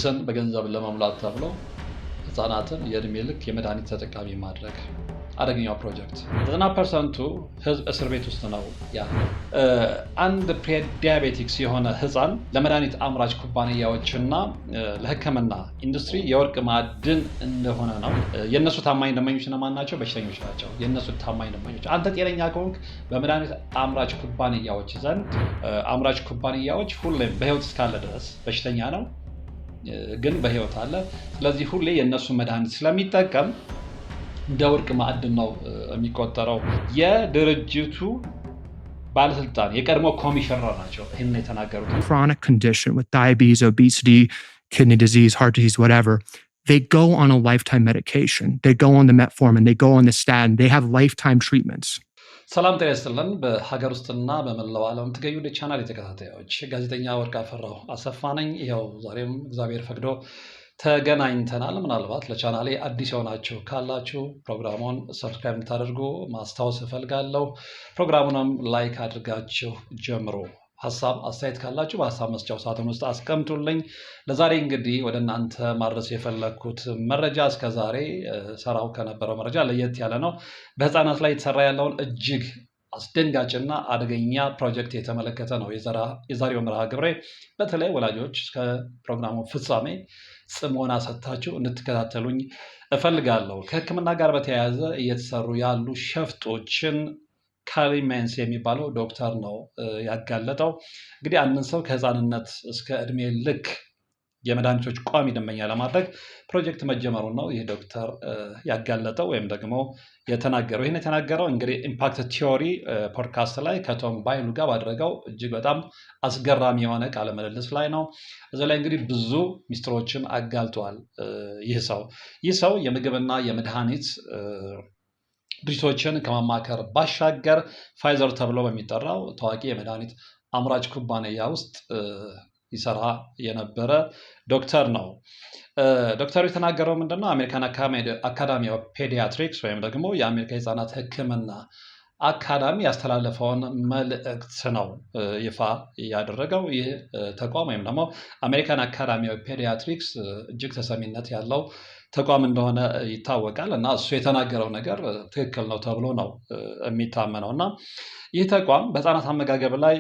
ኪስን በገንዘብ ለመሙላት ተብሎ ህፃናትን የእድሜ ልክ የመድኃኒት ተጠቃሚ ማድረግ አደገኛው ፕሮጀክት 90% ህዝብ እስር ቤት ውስጥ ነው ያለው። አንድ ፕሬዲያቤቲክስ የሆነ ህፃን ለመድኃኒት አምራች ኩባንያዎችና ለህክምና ኢንዱስትሪ የወርቅ ማዕድን እንደሆነ ነው። የእነሱ ታማኝ ደንበኞች እነማን ናቸው? በሽተኞች ናቸው። የእነሱ ታማኝ ደንበኞች። አንተ ጤነኛ ከሆንክ በመድኃኒት አምራች ኩባንያዎች ዘንድ አምራች ኩባንያዎች ሁሌም በህይወት እስካለ ድረስ በሽተኛ ነው ግን በህይወት አለ። ስለዚህ ሁሌ የእነሱ መድኃኒት ስለሚጠቀም እንደ ወርቅ ማዕድን ነው የሚቆጠረው። የድርጅቱ ባለስልጣን የቀድሞ ኮሚሽነር ናቸው ይህን የተናገሩት። Chronic condition with diabetes, obesity, kidney disease, heart disease, whatever, they go on a lifetime medication. They go on the metformin, they go on the statin, they have lifetime treatments. ሰላም ጤና ይስጥልን። በሀገር ውስጥና በመላው ዓለም ትገኙ ቻናል የተከታታዮች ጋዜጠኛ ወርቅ አፈራው አሰፋ ነኝ። ይኸው ዛሬም እግዚአብሔር ፈቅዶ ተገናኝተናል። ምናልባት ለቻናሌ አዲስ የሆናችሁ ካላችሁ ፕሮግራሙን ሰብስክራይብ እንድታደርጉ ማስታወስ እፈልጋለሁ። ፕሮግራሙንም ላይክ አድርጋችሁ ጀምሮ ሀሳብ አስተያየት ካላችሁ በሀሳብ መስጫው ሳጥን ውስጥ አስቀምጡልኝ። ለዛሬ እንግዲህ ወደ እናንተ ማድረስ የፈለግኩት መረጃ እስከዛሬ ሰራው ከነበረው መረጃ ለየት ያለ ነው። በህፃናት ላይ የተሰራ ያለውን እጅግ አስደንጋጭና አደገኛ ፕሮጀክት የተመለከተ ነው የዛሬው መርሃ ግብሬ። በተለይ ወላጆች እስከ ፕሮግራሙ ፍጻሜ ጽሞና ሰጥታችሁ እንድትከታተሉኝ እፈልጋለሁ። ከህክምና ጋር በተያያዘ እየተሰሩ ያሉ ሸፍጦችን ካሊሜንስ የሚባለው ዶክተር ነው ያጋለጠው። እንግዲህ አንድን ሰው ከህፃንነት እስከ እድሜ ልክ የመድኃኒቶች ቋሚ ደንበኛ ለማድረግ ፕሮጀክት መጀመሩን ነው ይህ ዶክተር ያጋለጠው ወይም ደግሞ የተናገረው። ይህን የተናገረው እንግዲህ ኢምፓክት ቲዮሪ ፖድካስት ላይ ከቶም ባይሉ ጋር ባደረገው እጅግ በጣም አስገራሚ የሆነ ቃለ ምልልስ ላይ ነው። እዚህ ላይ እንግዲህ ብዙ ሚስጥሮችን አጋልጧል። ይህ ሰው የምግብና የመድኃኒት ድርጅቶችን ከማማከር ባሻገር ፋይዘር ተብሎ በሚጠራው ታዋቂ የመድኃኒት አምራች ኩባንያ ውስጥ ይሰራ የነበረ ዶክተር ነው። ዶክተሩ የተናገረው ምንድነው? አሜሪካን አካዳሚ ኦፍ ፔዲያትሪክስ ወይም ደግሞ የአሜሪካ የህፃናት ህክምና አካዳሚ ያስተላለፈውን መልእክት ነው ይፋ ያደረገው። ይህ ተቋም ወይም ደግሞ አሜሪካን አካዳሚ ኦፍ ፔዲያትሪክስ እጅግ ተሰሚነት ያለው ተቋም እንደሆነ ይታወቃል እና እሱ የተናገረው ነገር ትክክል ነው ተብሎ ነው የሚታመነው። እና ይህ ተቋም በህፃናት አመጋገብ ላይ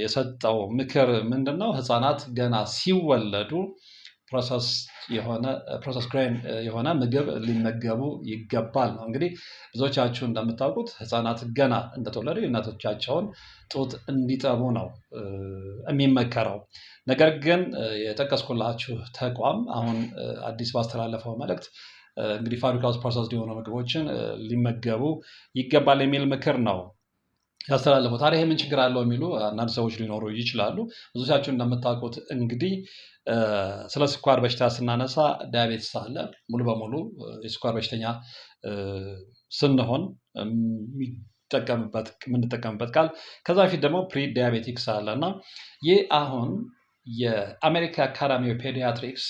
የሰጠው ምክር ምንድነው? ህፃናት ገና ሲወለዱ ፕሮሰስ ግሬን የሆነ ምግብ ሊመገቡ ይገባል ነው። እንግዲህ ብዙዎቻችሁ እንደምታውቁት ህፃናት ገና እንደተወለዱ የእናቶቻቸውን ጡት እንዲጠቡ ነው የሚመከረው። ነገር ግን የጠቀስኩላችሁ ተቋም አሁን አዲስ ባስተላለፈው መልእክት እንግዲህ ፋብሪካ ውስጥ ፕሮሰስ የሆኑ ምግቦችን ሊመገቡ ይገባል የሚል ምክር ነው ያስተላለፈው። ታዲያ ምን ችግር አለው የሚሉ አንዳንድ ሰዎች ሊኖሩ ይችላሉ። ብዙዎቻችሁ እንደምታውቁት እንግዲህ ስለ ስኳር በሽታ ስናነሳ ዳያቤትስ አለ። ሙሉ በሙሉ የስኳር በሽተኛ ስንሆን የምንጠቀምበት ቃል ከዛ በፊት ደግሞ ፕሪ ዳያቤቲክስ አለ እና ይህ አሁን የአሜሪካ አካዳሚ ኦፍ ፔዲያትሪክስ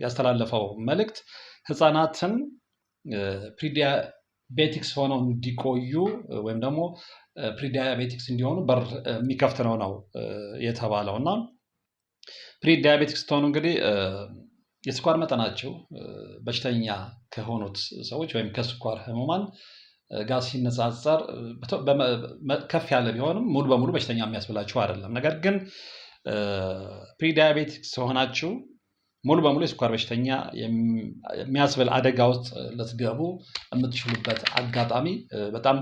ያስተላለፈው መልእክት ህፃናትን ፕሪዲያቤቲክስ ሆነው እንዲቆዩ ወይም ደግሞ ፕሪዲያቤቲክስ እንዲሆኑ በር የሚከፍት ነው የተባለው። እና ፕሪዲያቤቲክስ ስትሆኑ እንግዲህ የስኳር መጠናቸው በሽተኛ ከሆኑት ሰዎች ወይም ከስኳር ህሙማን ጋር ሲነጻጸር ከፍ ያለ ቢሆንም ሙሉ በሙሉ በሽተኛ የሚያስብላችሁ አይደለም። ነገር ግን ፕሪዲያቤቲክስ ሆናችሁ ሙሉ በሙሉ የስኳር በሽተኛ የሚያስብል አደጋ ውስጥ ልትገቡ የምትችሉበት አጋጣሚ በጣም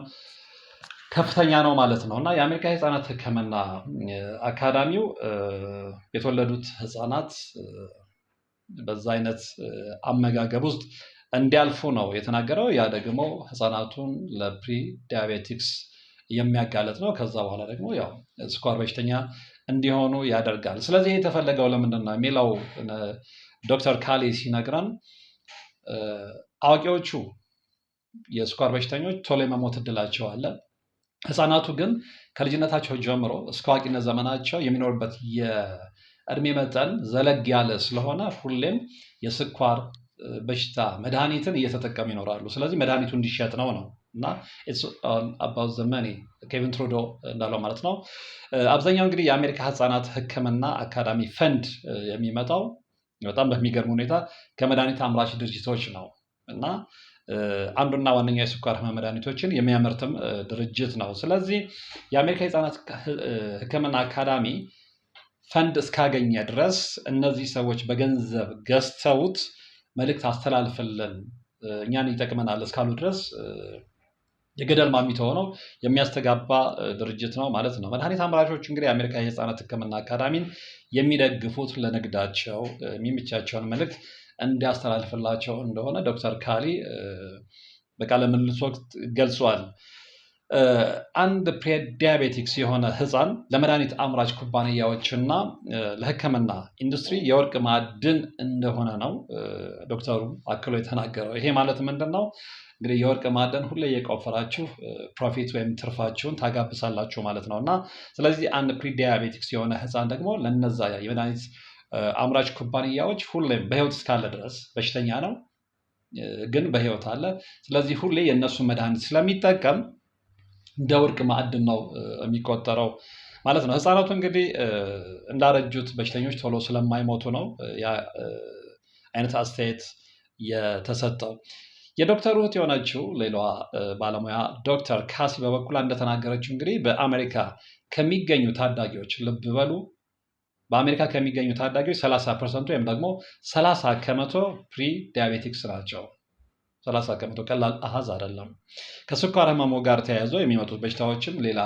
ከፍተኛ ነው ማለት ነው። እና የአሜሪካ የህፃናት ህክምና አካዳሚው የተወለዱት ህፃናት በዛ አይነት አመጋገብ ውስጥ እንዲያልፉ ነው የተናገረው። ያ ደግሞ ህፃናቱን ለፕሪ ዳያቤቲክስ የሚያጋለጥ ነው። ከዛ በኋላ ደግሞ ያው ስኳር በሽተኛ እንዲሆኑ ያደርጋል። ስለዚህ የተፈለገው ለምንድን ነው የሚለው ዶክተር ካሊ ሲነግረን አዋቂዎቹ የስኳር በሽተኞች ቶሎ የመሞት እድላቸው አለ። ህፃናቱ ግን ከልጅነታቸው ጀምሮ እስከ አዋቂነት ዘመናቸው የሚኖርበት የእድሜ መጠን ዘለግ ያለ ስለሆነ ሁሌም የስኳር በሽታ መድኃኒትን እየተጠቀሙ ይኖራሉ። ስለዚህ መድኃኒቱ እንዲሸጥ ነው እና it's all about the money ኬቪን ትሩዶ እንዳለው ማለት ነው። አብዛኛው እንግዲህ የአሜሪካ ህፃናት ህክምና አካዳሚ ፈንድ የሚመጣው በጣም በሚገርም ሁኔታ ከመድኃኒት አምራች ድርጅቶች ነው እና አንዱና ዋነኛ የስኳር ህመም መድኃኒቶችን የሚያመርትም ድርጅት ነው። ስለዚህ የአሜሪካ የህፃናት ህክምና አካዳሚ ፈንድ እስካገኘ ድረስ እነዚህ ሰዎች በገንዘብ ገዝተውት መልእክት አስተላልፍልን እኛን ይጠቅመናል እስካሉ ድረስ የገደል ማሚቶ ሆነው የሚያስተጋባ ድርጅት ነው ማለት ነው። መድኃኒት አምራቾች እንግዲህ የአሜሪካ የህፃናት ህክምና አካዳሚን የሚደግፉት ለንግዳቸው የሚመቻቸውን መልእክት እንዲያስተላልፍላቸው እንደሆነ ዶክተር ካሊ በቃለ ምልልስ ወቅት ገልጿል። አንድ ፕሬዲያቤቲክስ የሆነ ህፃን ለመድኃኒት አምራች ኩባንያዎችና ለህክምና ኢንዱስትሪ የወርቅ ማዕድን እንደሆነ ነው ዶክተሩ አክሎ የተናገረው። ይሄ ማለት ምንድን ነው? እንግዲህ የወርቅ ማዕድን ሁሌ የቆፈራችሁ ፕሮፊት ወይም ትርፋችሁን ታጋብሳላችሁ ማለት ነው እና ስለዚህ አንድ ፕሪዲያቤቲክስ የሆነ ህፃን ደግሞ ለነዛ የመድኃኒት አምራች ኩባንያዎች ሁሌም በህይወት እስካለ ድረስ በሽተኛ ነው ግን በህይወት አለ። ስለዚህ ሁሌ የእነሱ መድኃኒት ስለሚጠቀም እንደ ወርቅ ማዕድን ነው የሚቆጠረው ማለት ነው። ህፃናቱ እንግዲህ እንዳረጁት በሽተኞች ቶሎ ስለማይሞቱ ነው ያ አይነት አስተያየት የተሰጠው። የዶክተር እህት የሆነችው ሌላዋ ባለሙያ ዶክተር ካሲ በበኩሏ እንደተናገረችው እንግዲህ በአሜሪካ ከሚገኙ ታዳጊዎች ልብ በሉ በአሜሪካ ከሚገኙ ታዳጊዎች 30% ወይም ደግሞ 30 ከመቶ ፕሪ ዲያቤቲክስ ናቸው። 30 ከመቶ ቀላል አሃዝ አይደለም። ከስኳር ህመሙ ጋር ተያይዞ የሚመጡት በሽታዎችም ሌላ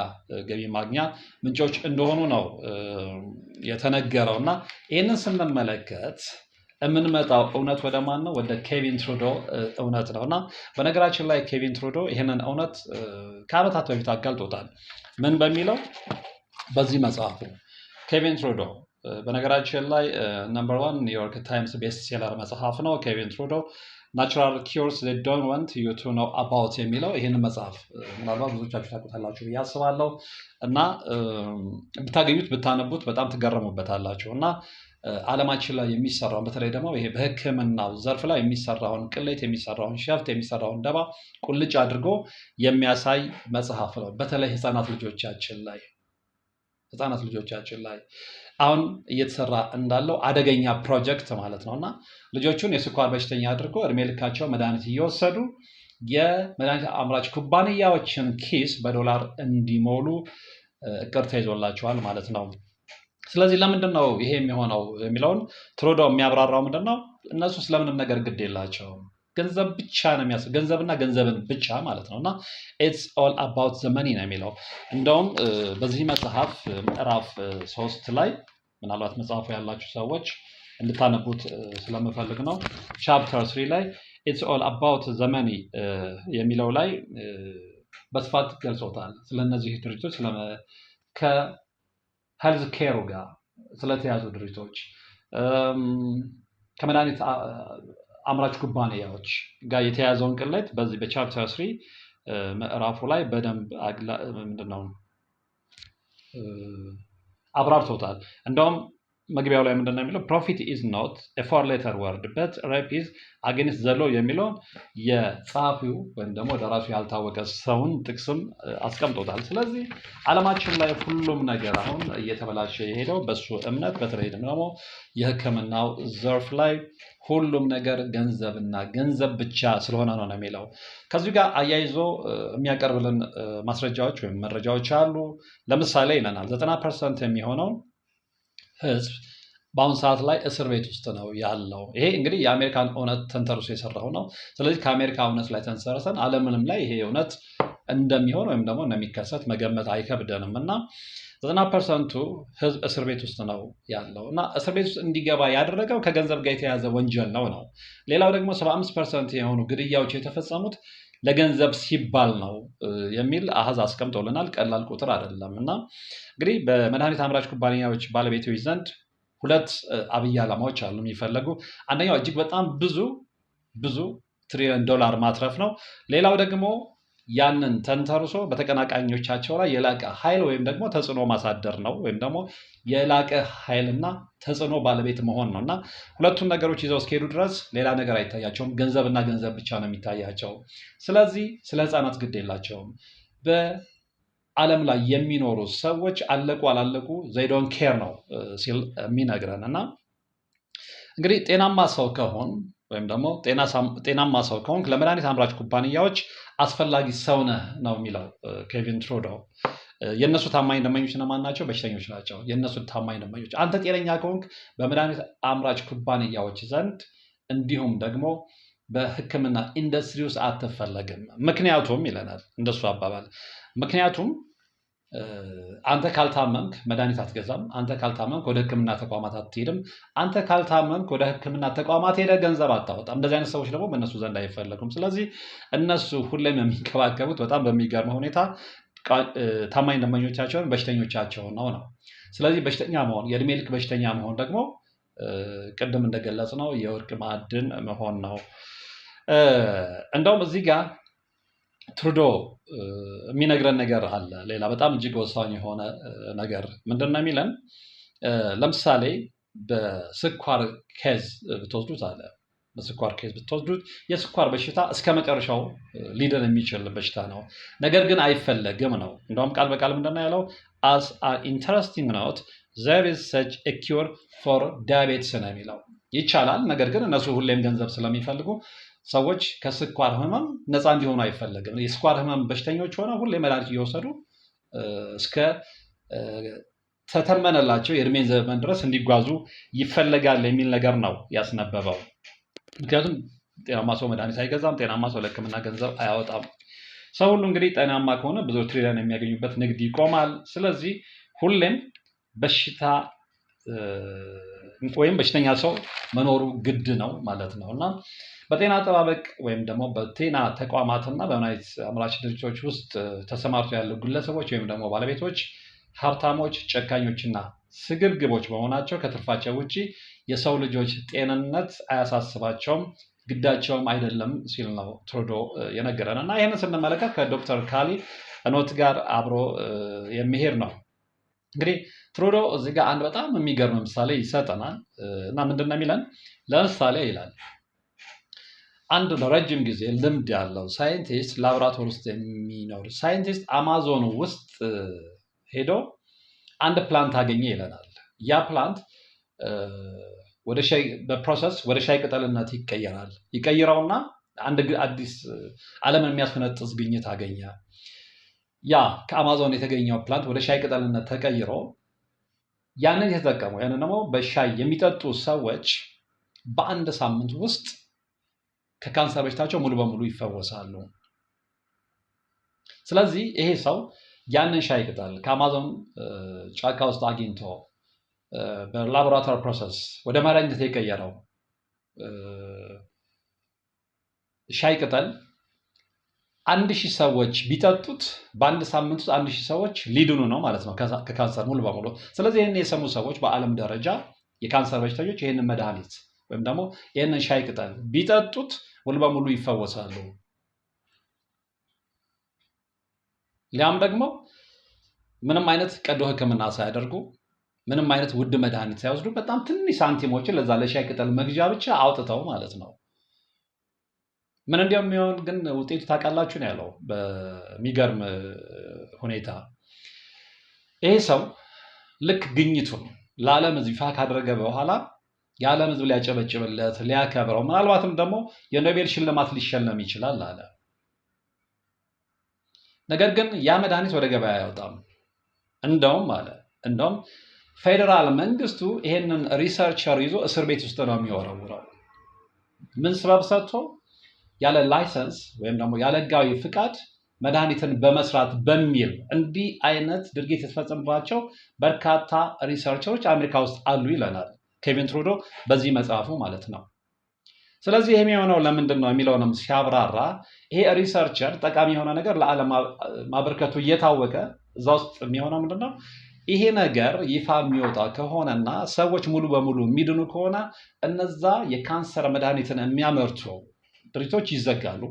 ገቢ ማግኛ ምንጮች እንደሆኑ ነው የተነገረው እና ይህንን ስንመለከት የምንመጣው እውነት ወደ ማን ነው? ወደ ኬቪን ትሩዶ እውነት ነው እና በነገራችን ላይ ኬቪን ትሩዶ ይህንን እውነት ከዓመታት በፊት አጋልጦታል። ምን በሚለው በዚህ መጽሐፉ ኬቪን ትሩዶ በነገራችን ላይ ነምበር 1 ኒውዮርክ ታይምስ ቤስት ሴለር መጽሐፍ ነው። ኬቪን ትሩዶ ናቹራል ኪውርስ they don't want you to know about የሚለው ይህንን መጽሐፍ ምናልባት ብዙዎቻችሁ ታውቁታላችሁ ብዬ አስባለሁ እና ብታገኙት ብታነቡት በጣም ትገረሙበታላችሁ እና ዓለማችን ላይ የሚሰራውን በተለይ ደግሞ ይሄ በህክምናው ዘርፍ ላይ የሚሰራውን ቅሌት የሚሰራውን ሸፍት የሚሰራውን ደባ ቁልጭ አድርጎ የሚያሳይ መጽሐፍ ነው። በተለይ ህፃናት ልጆቻችን ላይ አሁን እየተሰራ እንዳለው አደገኛ ፕሮጀክት ማለት ነው እና ልጆቹን የስኳር በሽተኛ አድርጎ እድሜ ልካቸው መድኃኒት እየወሰዱ የመድኃኒት አምራች ኩባንያዎችን ኪስ በዶላር እንዲሞሉ እቅድ ተይዞላቸዋል ማለት ነው። ስለዚህ ለምንድን ነው ይሄ የሚሆነው የሚለውን ትሩዶ የሚያብራራው ምንድን ነው? እነሱ ስለምንም ነገር ግድ የላቸውም። ገንዘብ ብቻ ነው የሚያስብ ገንዘብና ገንዘብን ብቻ ማለት ነው እና ኢትስ ኦል አባውት ዘ መኒ ነው የሚለው። እንደውም በዚህ መጽሐፍ ምዕራፍ 3 ላይ ምናልባት መጽሐፉ ያላችሁ ሰዎች እንድታነቡት ስለምፈልግ ነው። ቻፕተር 3 ላይ ኢትስ ኦል አባውት ዘ መኒ የሚለው ላይ በስፋት ገልጾታል። ስለነዚህ ድርጅቶች ከሄልዝ ኬሩ ጋር ስለተያዙ ድርጅቶች ከመድኃኒት አምራች ኩባንያዎች ጋር የተያዘውን ቅሌት በዚህ በቻፕተር 3 ምዕራፉ ላይ በደንብ ምንድነው አብራርቶታል። እንደውም መግቢያው ላይ ምንድነው የሚለው ፕሮፊት ኢዝ ኖት ኤ ፎር ሌተር ወርድ በት ሬፕ ኢዝ አጌንስት ዘ ሎው የሚለውን የጸሐፊው ወይም ደግሞ ደራሱ ያልታወቀ ሰውን ጥቅስም አስቀምጦታል። ስለዚህ ዓለማችን ላይ ሁሉም ነገር አሁን እየተበላሸ የሄደው በሱ እምነት በተለይ ደግሞ የሕክምናው ዘርፍ ላይ ሁሉም ነገር ገንዘብና ገንዘብ ብቻ ስለሆነ ነው የሚለው። ከዚህ ጋር አያይዞ የሚያቀርብልን ማስረጃዎች ወይም መረጃዎች አሉ። ለምሳሌ ይለናል 90% የሚሆነው ህዝብ በአሁኑ ሰዓት ላይ እስር ቤት ውስጥ ነው ያለው። ይሄ እንግዲህ የአሜሪካን እውነት ተንተርሶ የሰራው ነው። ስለዚህ ከአሜሪካ እውነት ላይ ተንሰርሰን ዓለምንም ላይ ይሄ እውነት እንደሚሆን ወይም ደግሞ እንደሚከሰት መገመት አይከብደንም እና 90% ህዝብ እስር ቤት ውስጥ ነው ያለው እና እስር ቤት ውስጥ እንዲገባ ያደረገው ከገንዘብ ጋር የተያዘ ወንጀል ነው። ሌላው ደግሞ 75% የሆኑ ግድያዎች የተፈጸሙት ለገንዘብ ሲባል ነው የሚል አሃዝ አስቀምጦልናል። ቀላል ቁጥር አይደለም እና እንግዲህ በመድኃኒት አምራች ኩባንያዎች ባለቤቶች ዘንድ ሁለት አብይ ዓላማዎች አሉ የሚፈለጉ። አንደኛው እጅግ በጣም ብዙ ትሪሊዮን ዶላር ማትረፍ ነው። ሌላው ደግሞ ያንን ተንተርሶ በተቀናቃኞቻቸው ላይ የላቀ ኃይል ወይም ደግሞ ተጽዕኖ ማሳደር ነው ወይም ደግሞ የላቀ ኃይልና ተጽዕኖ ባለቤት መሆን ነው እና ሁለቱን ነገሮች ይዘው እስከሄዱ ድረስ ሌላ ነገር አይታያቸውም። ገንዘብና ገንዘብ ብቻ ነው የሚታያቸው። ስለዚህ ስለ ህፃናት ግድ የላቸውም። በዓለም ላይ የሚኖሩ ሰዎች አለቁ አላለቁ they don't care ነው ሲል የሚነግረን እና እንግዲህ ጤናማ ሰው ከሆን ወይም ደግሞ ጤናማ ሰው ከሆንክ ለመድኃኒት አምራች ኩባንያዎች አስፈላጊ ሰው ነህ ነው የሚለው ኬቪን ትሩዶ። የእነሱ ታማኝ ደንበኞች እነማን ናቸው? በሽተኞች ናቸው። የእነሱ ታማኝ ደንበኞች። አንተ ጤነኛ ከሆንክ በመድኃኒት አምራች ኩባንያዎች ዘንድ እንዲሁም ደግሞ በሕክምና ኢንዱስትሪ ውስጥ አትፈለግም። ምክንያቱም ይለናል እንደሱ አባባል፣ ምክንያቱም አንተ ካልታመምክ መድኃኒት አትገዛም። አንተ ካልታመምክ ወደ ሕክምና ተቋማት አትሄድም። አንተ ካልታመምክ ወደ ሕክምና ተቋማት ሄደህ ገንዘብ አታወጣም። እንደዚህ አይነት ሰዎች ደግሞ በእነሱ ዘንድ አይፈለጉም። ስለዚህ እነሱ ሁሌም የሚንከባከቡት በጣም በሚገርም ሁኔታ ታማኝ ደንበኞቻቸውን በሽተኞቻቸውን ነው። ስለዚህ በሽተኛ መሆን፣ የእድሜ ልክ በሽተኛ መሆን ደግሞ ቅድም እንደገለጽ ነው የወርቅ ማዕድን መሆን ነው። እንደውም እዚህ ጋር ትሩዶ የሚነግረን ነገር አለ። ሌላ በጣም እጅግ ወሳኝ የሆነ ነገር ምንድን ነው የሚለን? ለምሳሌ በስኳር ኬዝ ብትወስዱት አለ በስኳር ኬዝ ብትወስዱት የስኳር በሽታ እስከ መጨረሻው ሊድን የሚችል በሽታ ነው፣ ነገር ግን አይፈለግም ነው። እንደውም ቃል በቃል ምንድን ነው ያለው? as an interesting note there is such a cure for diabetes ነው የሚለው። ይቻላል፣ ነገር ግን እነሱ ሁሌም ገንዘብ ስለሚፈልጉ ሰዎች ከስኳር ህመም ነፃ እንዲሆኑ አይፈለግም። የስኳር ህመም በሽተኞች ሆነ ሁሌ መድኃኒት እየወሰዱ እስከ ተተመነላቸው የእድሜ ዘመን ድረስ እንዲጓዙ ይፈለጋል የሚል ነገር ነው ያስነበበው። ምክንያቱም ጤናማ ሰው መድኃኒት አይገዛም፣ ጤናማ ሰው ለሕክምና ገንዘብ አያወጣም። ሰው ሁሉ እንግዲህ ጤናማ ከሆነ ብዙ ትሪሊዮን የሚያገኙበት ንግድ ይቆማል። ስለዚህ ሁሌም በሽታ ወይም በሽተኛ ሰው መኖሩ ግድ ነው ማለት ነው እና በጤና አጠባበቅ ወይም ደግሞ በጤና ተቋማትና በመድኃኒት አምራች ድርጅቶች ውስጥ ተሰማርተው ያሉ ግለሰቦች ወይም ደግሞ ባለቤቶች ሀብታሞች፣ ጨካኞችና ስግብግቦች በመሆናቸው ከትርፋቸው ውጭ የሰው ልጆች ጤንነት አያሳስባቸውም፣ ግዳቸውም አይደለም ሲል ነው ትሩዶ የነገረን እና ይህንን ስንመለከት ከዶክተር ካሊ ኖት ጋር አብሮ የሚሄድ ነው። እንግዲህ ትሩዶ እዚህ ጋር አንድ በጣም የሚገርም ምሳሌ ይሰጠናል እና ምንድን ነው የሚለን? ለምሳሌ ይላል አንድ ለረጅም ጊዜ ልምድ ያለው ሳይንቲስት ላቦራቶሪ ውስጥ የሚኖር ሳይንቲስት አማዞን ውስጥ ሄዶ አንድ ፕላንት አገኘ ይለናል። ያ ፕላንት በፕሮሰስ ወደ ሻይ ቅጠልነት ይቀየራል። ይቀይረውና አንድ አዲስ ዓለምን የሚያስፈነጥስ ግኝት አገኘ። ያ ከአማዞን የተገኘው ፕላንት ወደ ሻይ ቅጠልነት ተቀይሮ ያንን የተጠቀሙ ያንን ደግሞ በሻይ የሚጠጡ ሰዎች በአንድ ሳምንት ውስጥ ከካንሰር በሽታቸው ሙሉ በሙሉ ይፈወሳሉ። ስለዚህ ይሄ ሰው ያንን ሻይ ቅጠል ከአማዞን ጫካ ውስጥ አግኝቶ በላቦራቶሪ ፕሮሰስ ወደ መድኃኒት የቀየረው ሻይ ቅጠል 1000 ሰዎች ቢጠጡት በአንድ ሳምንት ውስጥ 1000 ሰዎች ሊድኑ ነው ማለት ነው ከካንሰር ሙሉ በሙሉ። ስለዚህ ይህን የሰሙ ሰዎች በዓለም ደረጃ የካንሰር በሽተኞች ይህንን መድኃኒት ወይም ደግሞ ይህንን ሻይ ቅጠል ቢጠጡት ሙሉ በሙሉ ይፈወሳሉ። ሊያም ደግሞ ምንም አይነት ቀዶ ሕክምና ሳያደርጉ ምንም አይነት ውድ መድኃኒት ሳይወስዱ በጣም ትንሽ ሳንቲሞችን ለዛ ለሻይ ቅጠል መግዣ ብቻ አውጥተው ማለት ነው። ምን እንደሚሆን ግን ውጤቱ ታውቃላችሁ ነው ያለው። በሚገርም ሁኔታ ይሄ ሰው ልክ ግኝቱን ለዓለም ሕዝብ ይፋ ካደረገ በኋላ የዓለም ሕዝብ ሊያጨበጭብለት ሊያከብረው፣ ምናልባትም ደግሞ የኖቤል ሽልማት ሊሸለም ይችላል አለ። ነገር ግን ያ መድኃኒት ወደ ገበያ አይወጣም። እንደውም ፌዴራል መንግስቱ ይሄንን ሪሰርቸር ይዞ እስር ቤት ውስጥ ነው የሚወረውረው። ምን ስበብ ሰጥቶ? ያለ ላይሰንስ ወይም ደግሞ ያለ ህጋዊ ፍቃድ መድኃኒትን በመስራት በሚል እንዲህ አይነት ድርጊት የተፈጸመባቸው በርካታ ሪሰርቸሮች አሜሪካ ውስጥ አሉ ይለናል ኬቪን ትሩዶ በዚህ መጽሐፉ ማለት ነው። ስለዚህ ይሄ የሆነው ለምንድን ነው የሚለውንም ሲያብራራ ይሄ ሪሰርቸር ጠቃሚ የሆነ ነገር ለዓለም ማበርከቱ እየታወቀ እዛ ውስጥ የሚሆነው ምንድነው? ይሄ ነገር ይፋ የሚወጣ ከሆነና ሰዎች ሙሉ በሙሉ የሚድኑ ከሆነ እነዛ የካንሰር መድኃኒትን የሚያመርቱ ድርጅቶች ይዘጋሉ።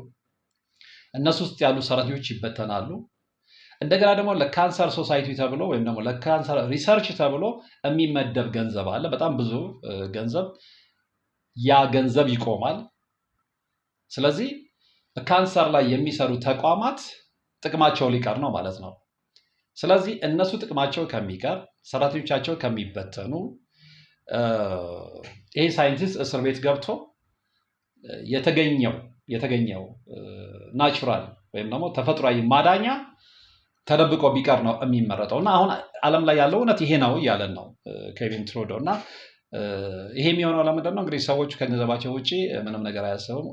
እነሱ ውስጥ ያሉ ሰራተኞች ይበተናሉ። እንደገና ደግሞ ለካንሰር ሶሳይቲ ተብሎ ወይም ደግሞ ለካንሰር ሪሰርች ተብሎ የሚመደብ ገንዘብ አለ፣ በጣም ብዙ ገንዘብ። ያ ገንዘብ ይቆማል። ስለዚህ በካንሰር ላይ የሚሰሩ ተቋማት ጥቅማቸው ሊቀር ነው ማለት ነው። ስለዚህ እነሱ ጥቅማቸው ከሚቀር፣ ሰራተኞቻቸው ከሚበተኑ፣ ይሄ ሳይንቲስት እስር ቤት ገብቶ የተገኘው ናቹራል ወይም ደግሞ ተፈጥሯዊ ማዳኛ ተደብቆ ቢቀር ነው የሚመረጠው። እና አሁን ዓለም ላይ ያለው እውነት ይሄ ነው እያለን ነው ኬቪን ትሩዶ። እና ይሄ የሚሆነው ለምንድን ነው? እንግዲህ ሰዎቹ ከገንዘባቸው ውጭ ምንም ነገር አያስቡም።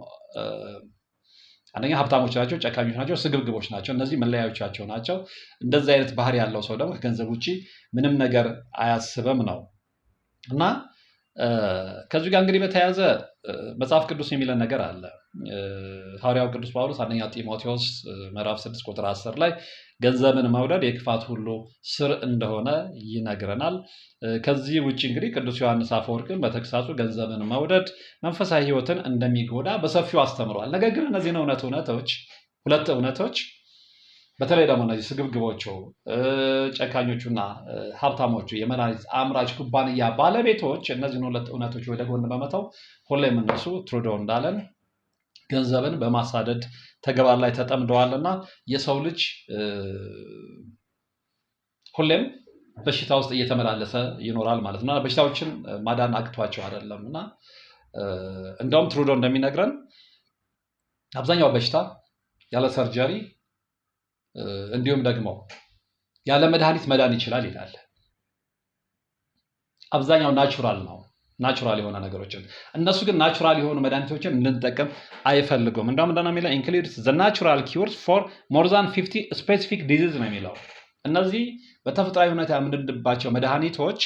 አንደኛ ሀብታሞች ናቸው፣ ጨካኞች ናቸው፣ ስግብግቦች ናቸው። እነዚህ መለያዮቻቸው ናቸው። እንደዚህ አይነት ባህሪ ያለው ሰው ደግሞ ከገንዘብ ውጭ ምንም ነገር አያስብም ነው። እና ከዚህ ጋር እንግዲህ በተያያዘ መጽሐፍ ቅዱስ የሚለን ነገር አለ። ሐዋርያው ቅዱስ ጳውሎስ አንደኛ ጢሞቴዎስ ምዕራፍ 6 ቁጥር 10 ላይ ገንዘብን መውደድ የክፋት ሁሉ ስር እንደሆነ ይነግረናል። ከዚህ ውጭ እንግዲህ ቅዱስ ዮሐንስ አፈወርቅን በተግሳጹ ገንዘብን መውደድ መንፈሳዊ ሕይወትን እንደሚጎዳ በሰፊው አስተምረዋል። ነገር ግን እነዚህን ሁለት እውነቶች በተለይ ደግሞ እነዚህ ስግብግቦቹ ጨካኞቹና ሀብታሞቹ የመድኃኒት አምራች ኩባንያ ባለቤቶች እነዚህን ሁለት እውነቶች ወደ ጎን በመተው ሁሌም እነሱ ትሩዶ እንዳለን ገንዘብን በማሳደድ ተግባር ላይ ተጠምደዋልና የሰው ልጅ ሁሌም በሽታ ውስጥ እየተመላለሰ ይኖራል ማለት ነው። በሽታዎችን ማዳን አቅቷቸው አይደለም። እና እንደውም ትሩዶ እንደሚነግረን አብዛኛው በሽታ ያለ ሰርጀሪ እንዲሁም ደግሞ ያለ መድኃኒት መዳን ይችላል ይላል። አብዛኛው ናቹራል የሆነ ነገሮችን እነሱ ግን ናቹራል የሆኑ መድኃኒቶችን እንድንጠቀም አይፈልጉም። እንደውም ምንድን ነው የሚለው ኢንክሉድስ ዘ ናቹራል ኪውርስ ፎር ሞር ዛን 50 ስፔሲፊክ ዲዚዝ ነው የሚለው። እነዚህ በተፈጥሯዊ ሁኔታ የምንድንባቸው መድኃኒቶች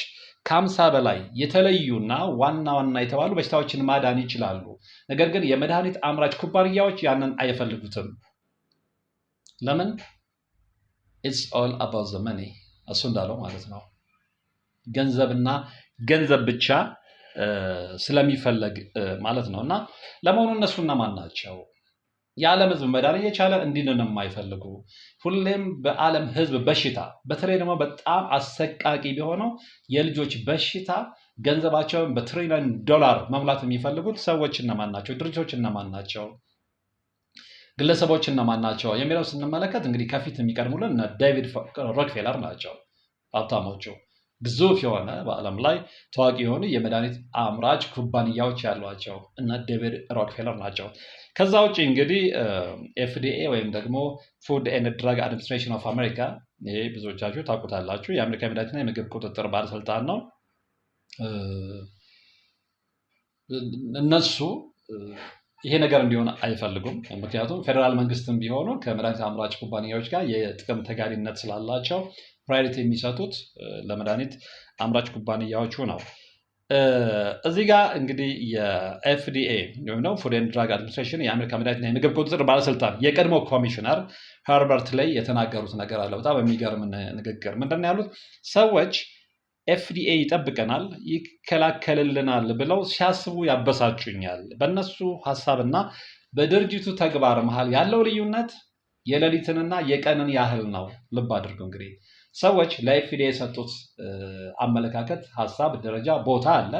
ከ50 በላይ የተለዩና ዋና የተባሉ በሽታዎችን ማዳን ይችላሉ። ነገር ግን የመድኃኒት አምራች ኩባንያዎች ያንን አይፈልጉትም። ለምን? ኢትስ ኦል አባውት ዘ መኒ፣ እሱ እንዳለው ማለት ነው። ገንዘብና ገንዘብ ብቻ ስለሚፈለግ ማለት ነው። እና ለመሆኑ እነሱ እነማን ናቸው? የዓለም ሕዝብ መዳን እየቻለ እንዲድን የማይፈልጉ ሁሌም በዓለም ሕዝብ በሽታ በተለይ ደግሞ በጣም አሰቃቂ ቢሆነው የልጆች በሽታ ገንዘባቸውን በትሪሊዮን ዶላር መሙላት የሚፈልጉት ሰዎች እነማን ናቸው? ድርጅቶች እነማን ናቸው? ግለሰቦች እነማን ናቸው የሚለው ስንመለከት እንግዲህ ከፊት የሚቀድሙልን እነ ዴቪድ ሮክፌለር ናቸው። ሀብታሞቹ ግዙፍ የሆነ በዓለም ላይ ታዋቂ የሆኑ የመድኃኒት አምራች ኩባንያዎች ያሏቸው እነ ዴቪድ ሮክፌለር ናቸው። ከዛ ውጭ እንግዲህ ኤፍዲኤ ወይም ደግሞ ፉድ ኤንድ ድራግ አድሚኒስትሬሽን ኦፍ አሜሪካ፣ ይሄ ብዙዎቻችሁ ታውቁታላችሁ፣ የአሜሪካ የመድኃኒትና የምግብ ቁጥጥር ባለስልጣን ነው። እነሱ ይሄ ነገር እንዲሆን አይፈልጉም። ምክንያቱም ፌዴራል መንግስትም ቢሆኑ ከመድኃኒት አምራች ኩባንያዎች ጋር የጥቅም ተጋሪነት ስላላቸው ፕራዮሪቲ የሚሰጡት ለመድኃኒት አምራች ኩባንያዎቹ ነው። እዚህ ጋር እንግዲህ የኤፍዲኤ ወይም ደግሞ ፉድ ኤንድ ድራግ አድሚኒስትሬሽን የአሜሪካ መድኃኒትና የምግብ ቁጥጥር ባለስልጣን የቀድሞ ኮሚሽነር ኸርበርት ላይ የተናገሩት ነገር አለ። በጣም የሚገርም ንግግር። ምንድን ነው ያሉት? ሰዎች ኤፍዲኤ ይጠብቀናል፣ ይከላከልልናል ብለው ሲያስቡ ያበሳጩኛል። በእነሱ ሀሳብና በድርጅቱ ተግባር መሀል ያለው ልዩነት የሌሊትንና የቀንን ያህል ነው። ልብ አድርገው እንግዲህ ሰዎች ለኤፍዲኤ የሰጡት አመለካከት፣ ሀሳብ፣ ደረጃ፣ ቦታ አለ።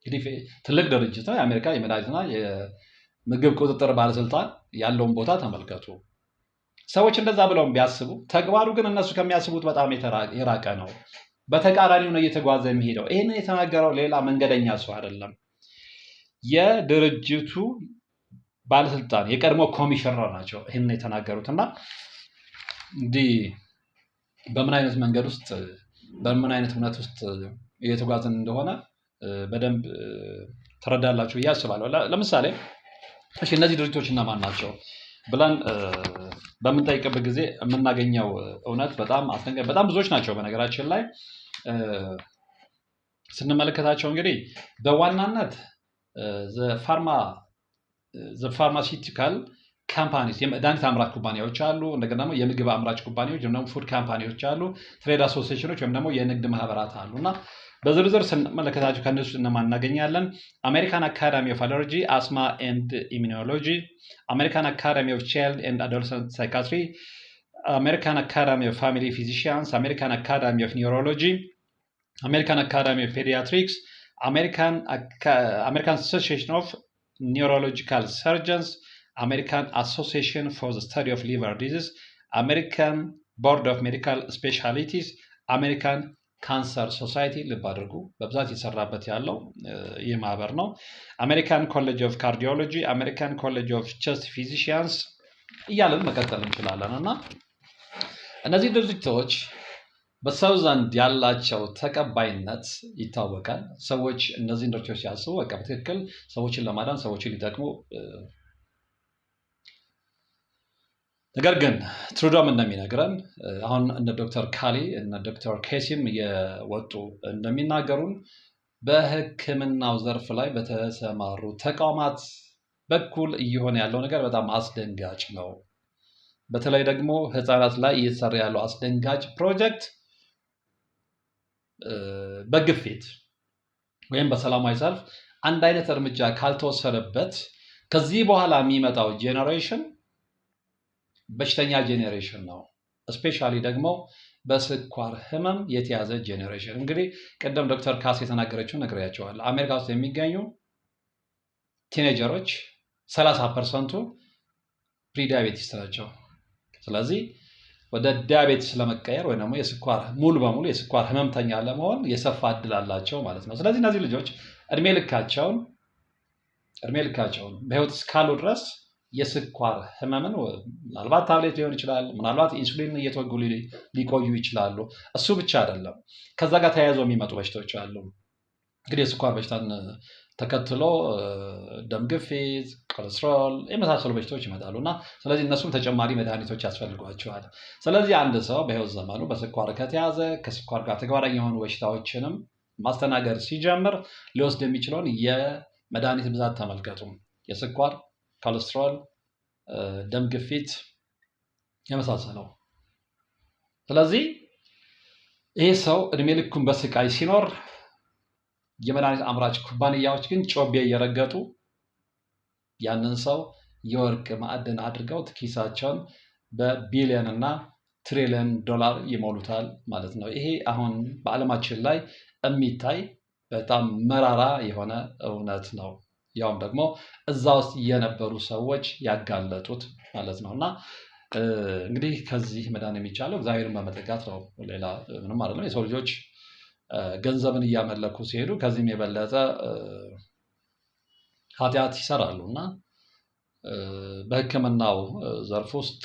እንግዲህ ትልቅ ድርጅት ነው። የአሜሪካ የመድኃኒትና የምግብ ቁጥጥር ባለስልጣን ያለውን ቦታ ተመልከቱ። ሰዎች እንደዛ ብለውም ቢያስቡ ተግባሩ ግን እነሱ ከሚያስቡት በጣም የራቀ ነው። በተቃራኒው ነው እየተጓዘ የሚሄደው። ይህንን የተናገረው ሌላ መንገደኛ ሰው አይደለም። የድርጅቱ ባለስልጣን የቀድሞ ኮሚሽነር ናቸው ይህንን የተናገሩት። እና እንዲህ በምን አይነት መንገድ ውስጥ በምን አይነት እምነት ውስጥ እየተጓዝን እንደሆነ በደንብ ትረዳላችሁ ብዬ አስባለሁ። ለምሳሌ እሺ እነዚህ ድርጅቶች እነማን ናቸው ብለን በምንጠይቅበት ጊዜ የምናገኘው እውነት በጣም አስደንጋጭ፣ በጣም ብዙዎች ናቸው። በነገራችን ላይ ስንመለከታቸው እንግዲህ በዋናነት ፋርማሲውቲካል ካምፓኒስ የመድኃኒት አምራች ኩባንያዎች አሉ። እንደገና ደግሞ የምግብ አምራች ኩባንያዎች ወይም ደግሞ ፉድ ካምፓኒዎች አሉ። ትሬድ አሶሲዬሽኖች ወይም ደግሞ የንግድ ማህበራት አሉ። እና በዝርዝር ስንመለከታቸው ከእነሱ እነማን እናገኛለን? አሜሪካን አካዳሚ ኦፍ አለርጂ አስማ ኤንድ ኢሚኖሎጂ፣ አሜሪካን አካዳሚ ኦፍ ቻይልድ ኤንድ አዶለሰንት ሳይካትሪ፣ አሜሪካን አካዳሚ ኦፍ ፋሚሊ ፊዚሺያንስ፣ አሜሪካን አካዳሚ ኦፍ ኒውሮሎጂ፣ አሜሪካን አካዳሚ ኦፍ ፔዲያትሪክስ፣ አሜሪካን አሶሲዬሽን ኦፍ ኒውሮሎጂካል ሰርጀንስ፣ አሜሪካን አሶሲዬሽን ፎር ዘ ስተዲ ኦፍ ሊቨር ዲዚዝ፣ አሜሪካን ቦርድ ኦፍ ሜዲካል ስፔሻሊቲስ፣ አሜሪካን ካንሰር ሶሳይቲ ልብ አድርጉ በብዛት የሰራበት ያለው ይህ ማህበር ነው። አሜሪካን ኮሌጅ ኦፍ ካርዲዮሎጂ፣ አሜሪካን ኮሌጅ ኦፍ ቸስት ፊዚሺያንስ እያለን መቀጠል እንችላለን። እና እነዚህ ድርጅቶች በሰው ዘንድ ያላቸው ተቀባይነት ይታወቃል። ሰዎች እነዚህን ድርጅቶች ሲያስቡ በቃ በትክክል ሰዎችን ለማዳን ሰዎችን ሊጠቅሙ ነገር ግን ትሩዶም እንደሚነግረን አሁን እነ ዶክተር ካሊ እነ ዶክተር ኬሲም የወጡ እንደሚናገሩን በሕክምናው ዘርፍ ላይ በተሰማሩ ተቋማት በኩል እየሆነ ያለው ነገር በጣም አስደንጋጭ ነው። በተለይ ደግሞ ህፃናት ላይ እየተሰራ ያለው አስደንጋጭ ፕሮጀክት በግፊት ወይም በሰላማዊ ሰልፍ አንድ አይነት እርምጃ ካልተወሰደበት ከዚህ በኋላ የሚመጣው ጄኔሬሽን በሽተኛ ጄኔሬሽን ነው። እስፔሻሊ ደግሞ በስኳር ህመም የተያዘ ጄኔሬሽን። እንግዲህ ቅድም ዶክተር ካስ የተናገረችው ነግሬያቸዋለሁ። አሜሪካ ውስጥ የሚገኙ ቲኔጀሮች 30%ቱ ፕሪዲያቤቲስ ናቸው። ስለዚህ ወደ ዲያቤቲስ ለመቀየር ወይ ደግሞ የስኳር ሙሉ በሙሉ የስኳር ህመምተኛ ለመሆን የሰፋ እድል አላቸው ማለት ነው። ስለዚህ እነዚህ ልጆች እድሜ ልካቸውን በህይወት እስካሉ ድረስ የስኳር ህመምን ምናልባት ታብሌት ሊሆን ይችላል፣ ምናልባት ኢንሱሊን እየተወጉ ሊቆዩ ይችላሉ። እሱ ብቻ አይደለም፣ ከዛ ጋር ተያይዘው የሚመጡ በሽታዎች አሉ። እንግዲህ የስኳር በሽታን ተከትሎ ደም ግፊት፣ ኮሌስትሮል የመሳሰሉ በሽታዎች ይመጣሉ እና ስለዚህ እነሱም ተጨማሪ መድኃኒቶች ያስፈልጓቸዋል። ስለዚህ አንድ ሰው በህይወት ዘመኑ በስኳር ከተያዘ ከስኳር ጋር ተጓዳኝ የሆኑ በሽታዎችንም ማስተናገድ ሲጀምር ሊወስድ የሚችለውን የመድኃኒት ብዛት ተመልከቱ። የስኳር፣ ኮሌስትሮል፣ ደም ግፊት የመሳሰለው። ስለዚህ ይህ ሰው እድሜ ልኩን በስቃይ ሲኖር የመድኃኒት አምራች ኩባንያዎች ግን ጮቤ እየረገጡ ያንን ሰው የወርቅ ማዕድን አድርገው ኪሳቸውን በቢሊዮን እና ትሪሊዮን ዶላር ይሞሉታል ማለት ነው። ይሄ አሁን በዓለማችን ላይ የሚታይ በጣም መራራ የሆነ እውነት ነው። ያውም ደግሞ እዛ ውስጥ የነበሩ ሰዎች ያጋለጡት ማለት ነው። እና እንግዲህ ከዚህ መዳን የሚቻለው እግዚአብሔርን በመጠጋት ነው። ሌላ ምንም አይደለም። የሰው ልጆች ገንዘብን እያመለኩ ሲሄዱ ከዚህም የበለጠ ኃጢአት ይሰራሉ እና በሕክምናው ዘርፍ ውስጥ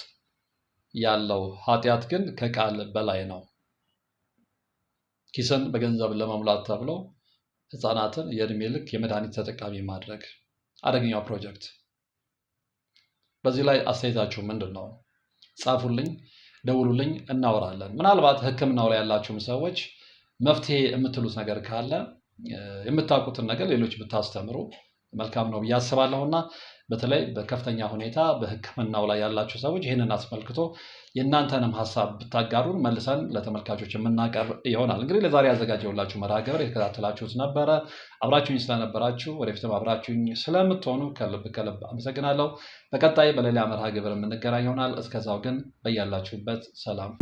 ያለው ኃጢአት ግን ከቃል በላይ ነው። ኪስን በገንዘብ ለመሙላት ተብሎ ህፃናትን የእድሜ ልክ የመድኃኒት ተጠቃሚ ማድረግ አደገኛው ፕሮጀክት። በዚህ ላይ አስተያየታችሁ ምንድን ነው? ጻፉልኝ፣ ደውሉልኝ፣ እናወራለን። ምናልባት ሕክምናው ላይ ያላችሁም ሰዎች መፍትሄ የምትሉት ነገር ካለ የምታውቁትን ነገር ሌሎች ብታስተምሩ መልካም ነው ብዬ አስባለሁ እና በተለይ በከፍተኛ ሁኔታ በሕክምናው ላይ ያላችሁ ሰዎች ይህንን አስመልክቶ የእናንተንም ሀሳብ ብታጋሩን መልሰን ለተመልካቾች የምናቀርብ ይሆናል። እንግዲህ ለዛሬ ያዘጋጀሁላችሁ መርሃ ግብር የተከታተላችሁት ነበረ። አብራችሁኝ ስለነበራችሁ ወደፊትም አብራችሁኝ ስለምትሆኑ ከልብ አመሰግናለሁ። በቀጣይ በሌላ መርሃ ግብር የምንገናኝ ይሆናል። እስከዛው ግን በያላችሁበት ሰላም